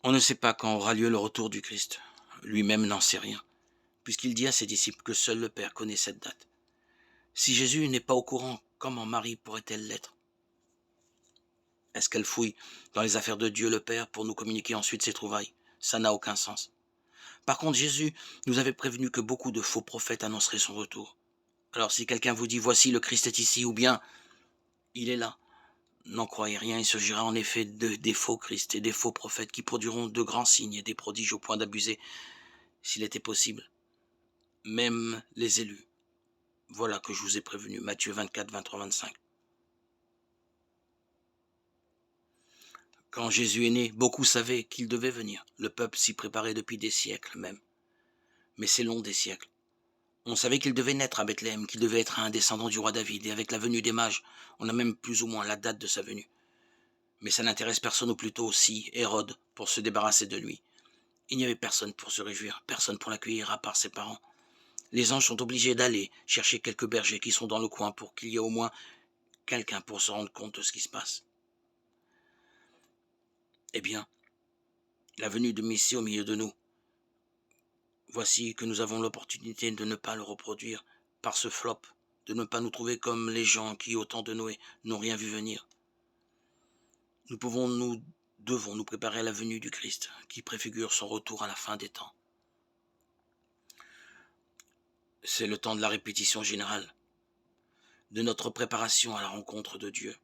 On ne sait pas quand aura lieu le retour du Christ. Lui-même n'en sait rien, puisqu'il dit à ses disciples que seul le Père connaît cette date. Si Jésus n'est pas au courant, comment Marie pourrait-elle l'être? Est-ce qu'elle fouille dans les affaires de Dieu le Père pour nous communiquer ensuite ses trouvailles? Ça n'a aucun sens. Par contre, Jésus nous avait prévenu que beaucoup de faux prophètes annonceraient son retour. Alors si quelqu'un vous dit voici le Christ est ici ou bien il est là, n'en croyez rien, il s'agira en effet des faux Christ et des faux prophètes qui produiront de grands signes et des prodiges au point d'abuser, s'il était possible, même les élus. Voilà que je vous ai prévenu, Matthieu 24, 23, 25. Quand Jésus est né, beaucoup savaient qu'il devait venir. Le peuple s'y préparait depuis des siècles même. Mais c'est long des siècles. On savait qu'il devait naître à Bethléem, qu'il devait être un descendant du roi David, et avec la venue des mages, on a même plus ou moins la date de sa venue. Mais ça n'intéresse personne, ou plutôt aussi Hérode, pour se débarrasser de lui. Il n'y avait personne pour se réjouir, personne pour l'accueillir à part ses parents. Les anges sont obligés d'aller chercher quelques bergers qui sont dans le coin pour qu'il y ait au moins quelqu'un pour se rendre compte de ce qui se passe. Eh bien, la venue de Messie au milieu de nous, voici que nous avons l'opportunité de ne pas le reproduire par ce flop, de ne pas nous trouver comme les gens qui, au temps de Noé, n'ont rien vu venir. Nous devons nous préparer à la venue du Christ, qui préfigure son retour à la fin des temps. C'est le temps de la répétition générale, de notre préparation à la rencontre de Dieu.